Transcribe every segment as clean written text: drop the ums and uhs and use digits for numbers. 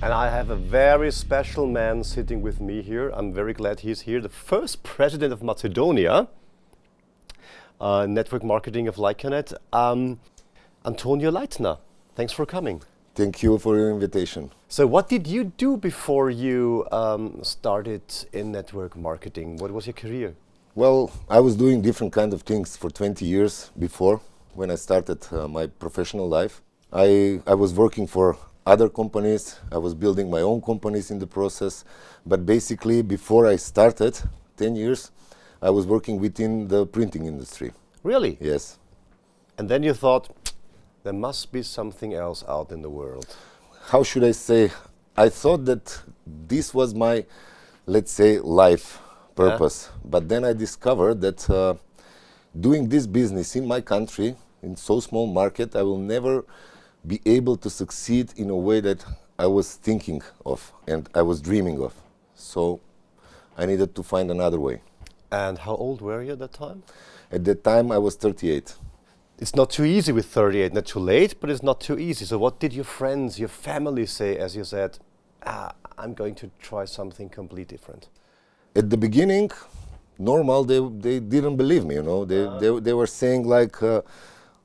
And I have a very special man sitting with me here. I'm very glad he's here. The first president of Macedonia, network marketing of Lycanet, Antonio Leitner. Thanks for coming. Thank you for your invitation. So what did you do before you started in network marketing? What was your career? Well, I was doing different kind of things for 20 years before when I started my professional life. I was working for other companies. I was building my own companies in the process. But basically, before I started, 10 years, I was working within the printing industry. Really? Yes. And then you thought, there must be something else out in the world. How should I say? I thought that this was my, let's say, life purpose. Yeah. But then I discovered that doing this business in my country, in so small market, I will never be able to succeed in a way that I was thinking of and I was dreaming of. So I needed to find another way. And how old were you at that time? At that time I was 38. It's not too easy with 38, not too late, but it's not too easy. So what did your friends, your family say as you said, I'm going to try something completely different? At the beginning, normal, they didn't believe me, you know. They were saying like,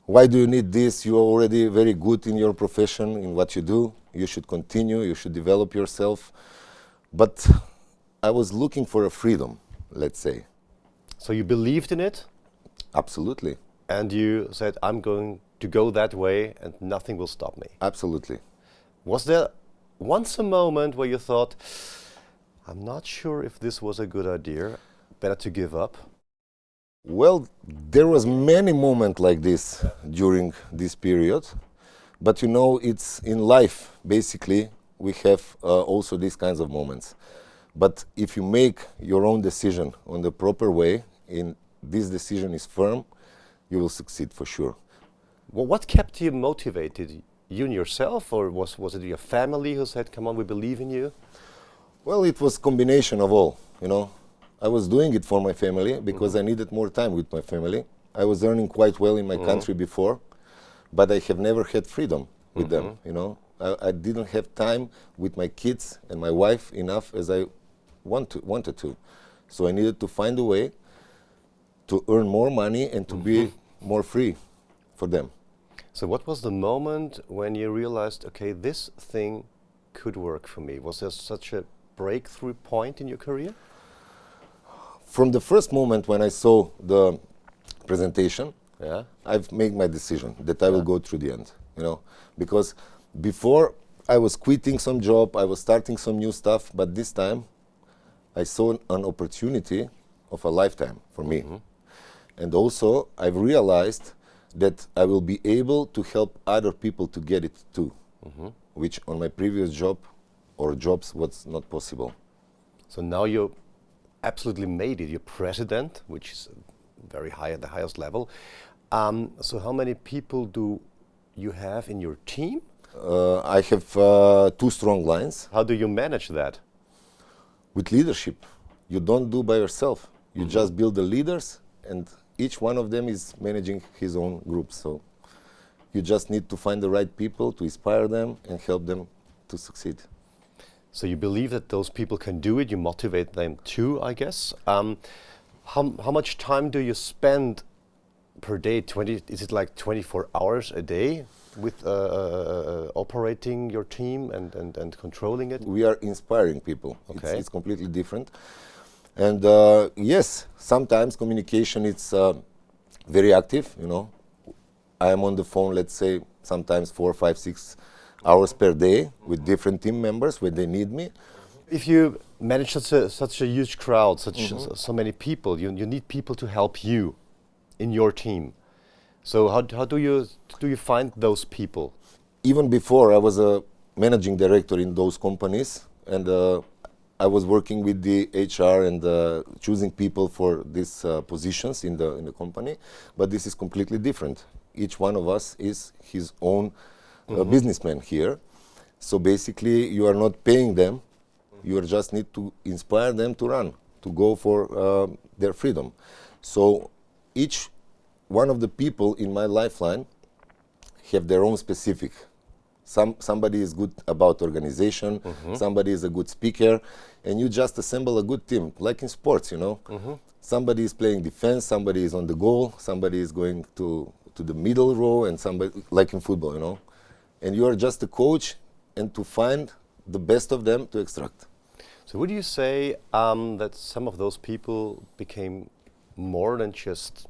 why do you need this? You are already very good in your profession, in what you do. You should continue, you should develop yourself. But I was looking for a freedom, let's say. So you believed in it? Absolutely. And you said, I'm going to go that way and nothing will stop me. Absolutely. Was there once a moment where you thought, I'm not sure if this was a good idea, better to give up? Well, there was many moments like this during this period, but you know, it's in life, basically, we have also these kinds of moments. But if you make your own decision on the proper way, and this decision is firm, you will succeed for sure. Well, what kept you motivated? You and yourself, or was it your family who said, come on, we believe in you? Well, it was a combination of all, you know. I was doing it for my family because I needed more time with my family. I was earning quite well in my country before, but I have never had freedom with them, you know. I didn't have time with my kids and my wife enough as I wanted to. So I needed to find a way to earn more money and to be more free for them. So what was the moment when you realized, okay, this thing could work for me? Was there such a breakthrough point in your career? From the first moment when I saw the presentation, yeah, I've made my decision that I will go through the end, you know, because before I was quitting some job, I was starting some new stuff, but this time I saw an opportunity of a lifetime for me. And also I've realized that I will be able to help other people to get it too, which on my previous job or jobs was not possible. So now you absolutely made it. You're president, which is very high at the highest level. So how many people do you have in your team? I have 2 strong lines. How do you manage that? With leadership. You don't do by yourself. You just build the leaders and each one of them is managing his own group. So you just need to find the right people to inspire them and help them to succeed. So you believe that those people can do it, you motivate them too, I guess. How much time do you spend per day? Is it like 24 hours a day with operating your team and controlling it? We are inspiring people. Okay. It's completely different. And yes, sometimes communication is very active, you know. I am on the phone, let's say, sometimes 4, 5, 6 hours per day with different team members when they need me. If you manage such a huge crowd, so many people, you need people to help you in your team. So how do you find those people? Even before I was a managing director in those companies, and I was working with the HR and choosing people for these positions in the company. But this is completely different. Each one of us is his own businessman here. So basically, you are not paying them. You just need to inspire them to run, to go for their freedom. So each one of the people in my lifeline have their own specific Somebody is good about organization, somebody is a good speaker, and you just assemble a good team, like in sports, you know. Somebody is playing defense, somebody is on the goal, somebody is going to the middle row, and somebody, like in football, you know. And you are just a coach, and to find the best of them to extract. So would you say that some of those people became more than just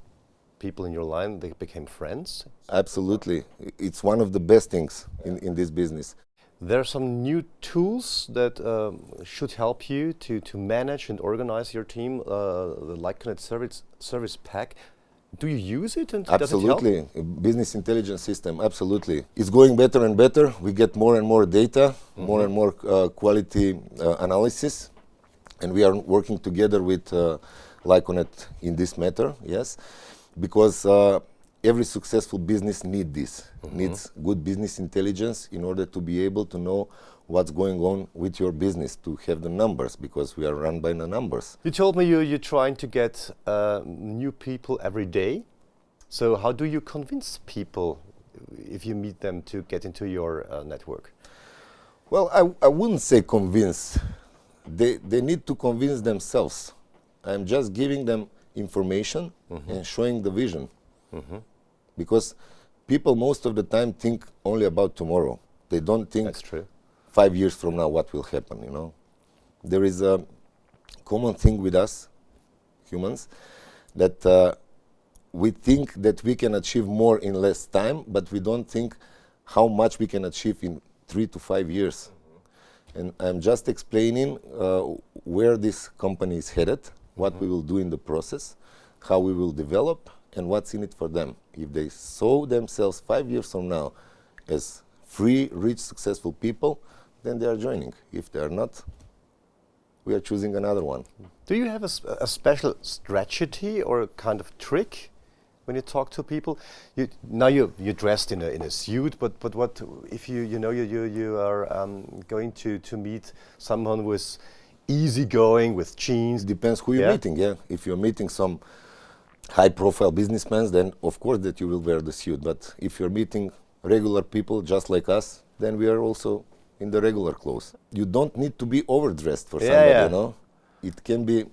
people in your line, they became friends? Absolutely. It's one of the best things in this business. There are some new tools that should help you to manage and organize your team, the Like-Connect service pack. Do you use it, and absolutely. Does it help? A business intelligence system, absolutely. It's going better and better. We get more and more data, more and more quality analysis, and we are working together with Like-Connect in this matter, yes, because every successful business needs good business intelligence in order to be able to know what's going on with your business, to have the numbers, because we are run by the numbers. You told me you're trying to get new people every day. So how do you convince people, if you meet them, to get into your network? Well, I wouldn't say convince. They need to convince themselves. I'm just giving them information and showing the vision. Because people most of the time think only about tomorrow. They don't think That's true. 5 years from now what will happen, you know. There is a common thing with us humans, that we think that we can achieve more in less time, but we don't think how much we can achieve in 3 to 5 years. And I'm just explaining where this company is headed, what we will do in the process, how we will develop, and what's in it for them. If they saw themselves 5 years from now as free, rich, successful people, then they are joining. If they are not, we are choosing another one. Do you have a special strategy or a kind of trick when you talk to people? Now you're dressed in a suit, but what if you are going to meet someone who is easygoing with jeans? Depends who you're meeting. Yeah, if you're meeting some high-profile businessmen, then of course that you will wear the suit. But if you're meeting regular people just like us, then we are also in the regular clothes. You don't need to be overdressed for somebody, you know. It can be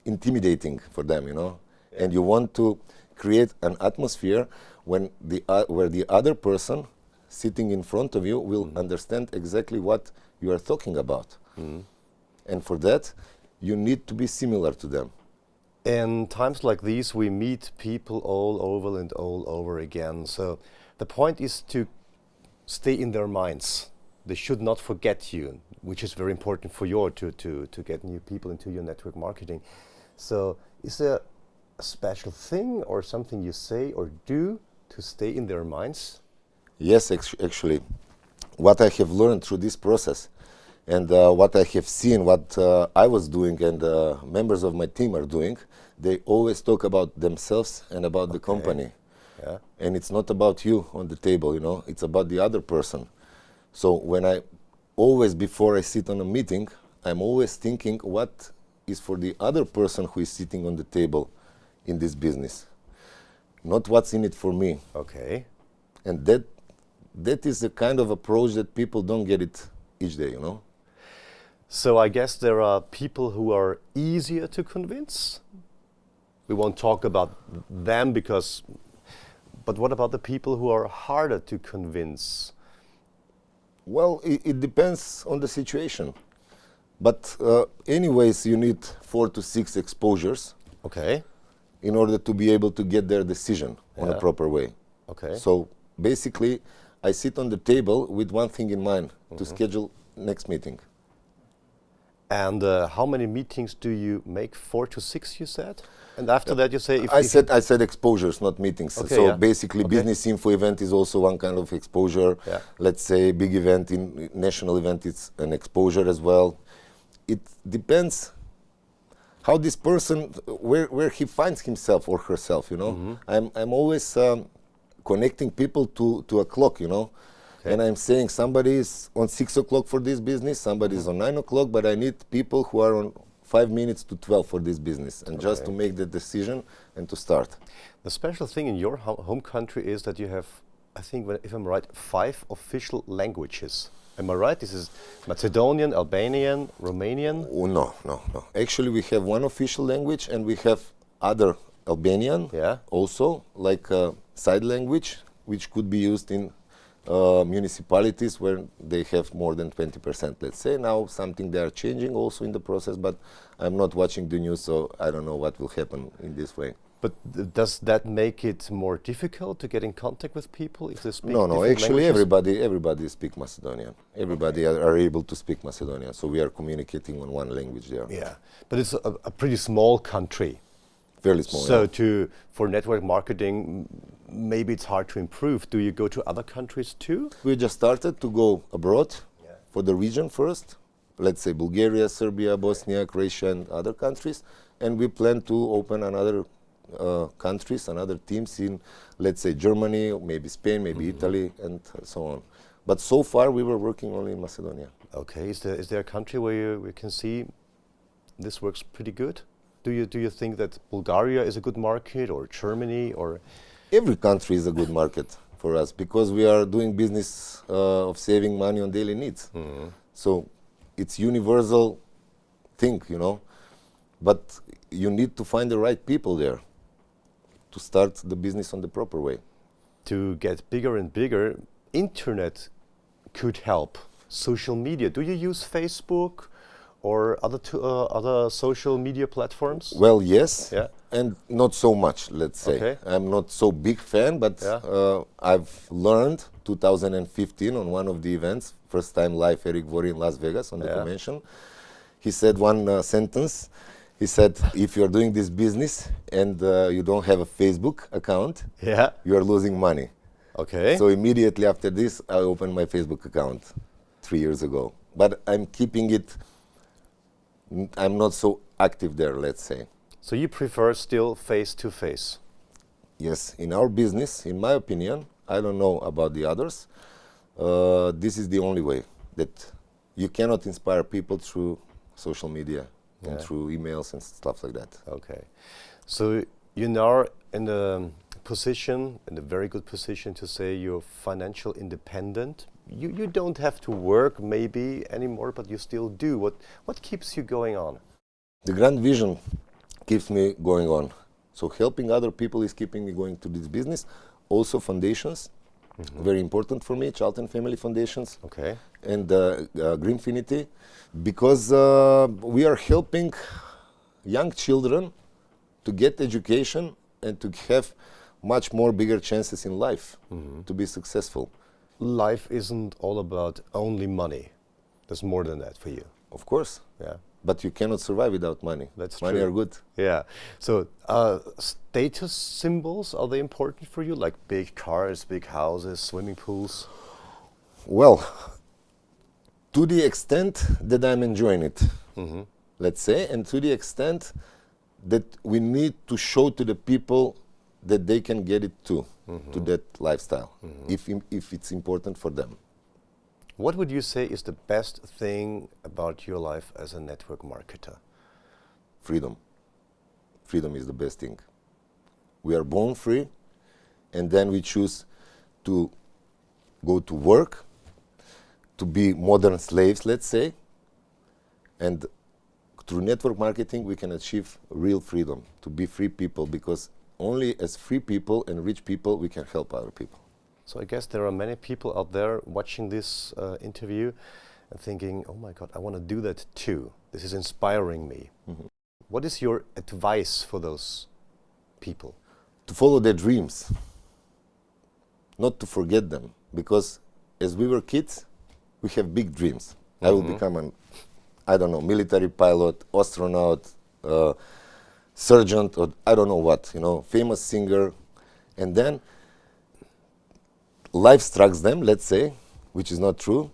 intimidating for them, you know. And you want to create an atmosphere when where the other person sitting in front of you will understand exactly what you are talking about. And for that, you need to be similar to them. In times like these, we meet people all over and all over again. So the point is to stay in their minds. They should not forget you, which is very important for you to get new people into your network marketing. So is there a special thing or something you say or do to stay in their minds? Yes, actually. What I have learned through this process, and what I have seen, what I was doing and members of my team are doing, they always talk about themselves and about the company. Yeah. And it's not about you on the table, you know, it's about the other person. So when before I sit on a meeting, I'm always thinking what is for the other person who is sitting on the table in this business, not what's in it for me. Okay. And that is the kind of approach that people don't get it each day, you know. So I guess there are people who are easier to convince. We won't talk about them but what about the people who are harder to convince? Well, it depends on the situation. But anyways, you need 4 to 6 exposures. Okay. In order to be able to get their decision on a proper way. Okay. So basically, I sit on the table with one thing in mind, to schedule next meeting. And how many meetings do you make? 4 to 6, you said? And after that, you say... I said exposures, not meetings. Okay, so basically, business info event is also one kind of exposure. Yeah. Let's say big event, in national event, it's an exposure as well. It depends how this person, where he finds himself or herself, you know. I'm always connecting people to a clock, you know. Okay. And I'm saying somebody is on 6 o'clock for this business, somebody is on 9 o'clock, but I need people who are on 5 minutes to 12 for this business, and just to make the decision and to start. The special thing in your home country is that you have I think, if I'm right, 5 official languages. Am I right? This is Macedonian, Albanian, Romanian. Oh, no, no, no. Actually, we have one official language, and we have other Albanian Yeah. also, like a side language, which could be used in municipalities where they have more than 20%, let's say. Now, something they are changing also in the process, but I'm not watching the news, so I don't know what will happen in this way. But does that make it more difficult to get in contact with people if they speak No, no. different Actually, languages? everybody speak Macedonian. Everybody are able to speak Macedonian, so we are communicating on one language there. Yeah, but it's a pretty small country. Fairly small. So yeah. for network marketing, maybe it's hard to improve. Do you go to other countries too? We just started to go abroad for the region first. Let's say Bulgaria, Serbia, Bosnia, Croatia, and other countries, and we plan to open another countries and other teams in, let's say, Germany, maybe Spain, maybe Italy, and so on. But so far, we were working only in Macedonia. Okay, is there a country where we can see this works pretty good? Do you think that Bulgaria is a good market, or Germany, or? Every country is a good market for us because we are doing business of saving money on daily needs. So it's universal thing, you know. But you need to find the right people there to start the business on the proper way. To get bigger and bigger, internet could help. Social media. Do you use Facebook or other social media platforms? Well, yes, Yeah. and not so much, let's say. Okay. I'm not so big fan, but Yeah. I've learned 2015 on one of the events, first time live Eric Vori in Las Vegas on the Yeah. convention. He said one sentence. He said, if you're doing this business and you don't have a Facebook account, Yeah. you are losing money. Okay. So immediately after this, I opened my Facebook account 3 years ago. But I'm keeping it, I'm not so active there, let's say. So you prefer still face to face? Yes, in our business, in my opinion, I don't know about the others, this is the only way that you cannot inspire people through social media and through emails and stuff like that. Okay. So you're now in a position, in a very good position to say you're financial independent. You don't have to work maybe anymore, but you still do. What keeps you going on? The grand vision keeps me going on. So helping other people is keeping me going to this business. Also foundations, very important for me, Child and Family Foundations. Okay. And Greenfinity, because we are helping young children to get education and to have much more bigger chances in life to be successful. Life isn't all about only money. There's more than that for you. Of course, Yeah. but you cannot survive without money. That's money true. are good. Yeah. So status symbols, are they important for you? Like big cars, big houses, swimming pools? Well, to the extent that I'm enjoying it, let's say, and to the extent that we need to show to the people that they can get it too, to that lifestyle, if it's important for them. What would you say is the best thing about your life as a network marketer? Freedom. Freedom is the best thing. We are born free, and then we choose to go to work, to be modern slaves, let's say, and through network marketing we can achieve real freedom, to be free people, because only as free people and rich people we can help other people. So I guess there are many people out there watching this interview and thinking, oh my God, I want to do that too. This is inspiring me. What is your advice for those people? To follow their dreams, not to forget them, because as we were kids, we have big dreams. I will become an, I don't know, military pilot, astronaut, surgeon, or I don't know what, you know, famous singer. And then life strikes them, let's say, which is not true,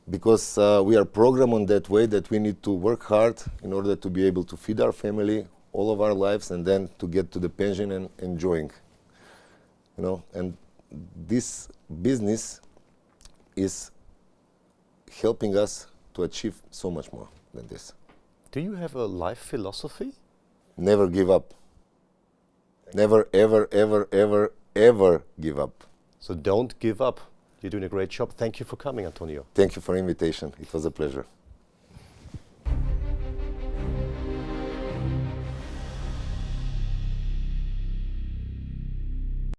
because we are programmed on that way that we need to work hard in order to be able to feed our family all of our lives and then to get to the pension and enjoying, you know. And this business is helping us to achieve so much more than this. Do you have a life philosophy? Never give up. Never, ever, ever, ever, ever give up. So don't give up. You're doing a great job. Thank you for coming, Antonio. Thank you for the invitation. It was a pleasure.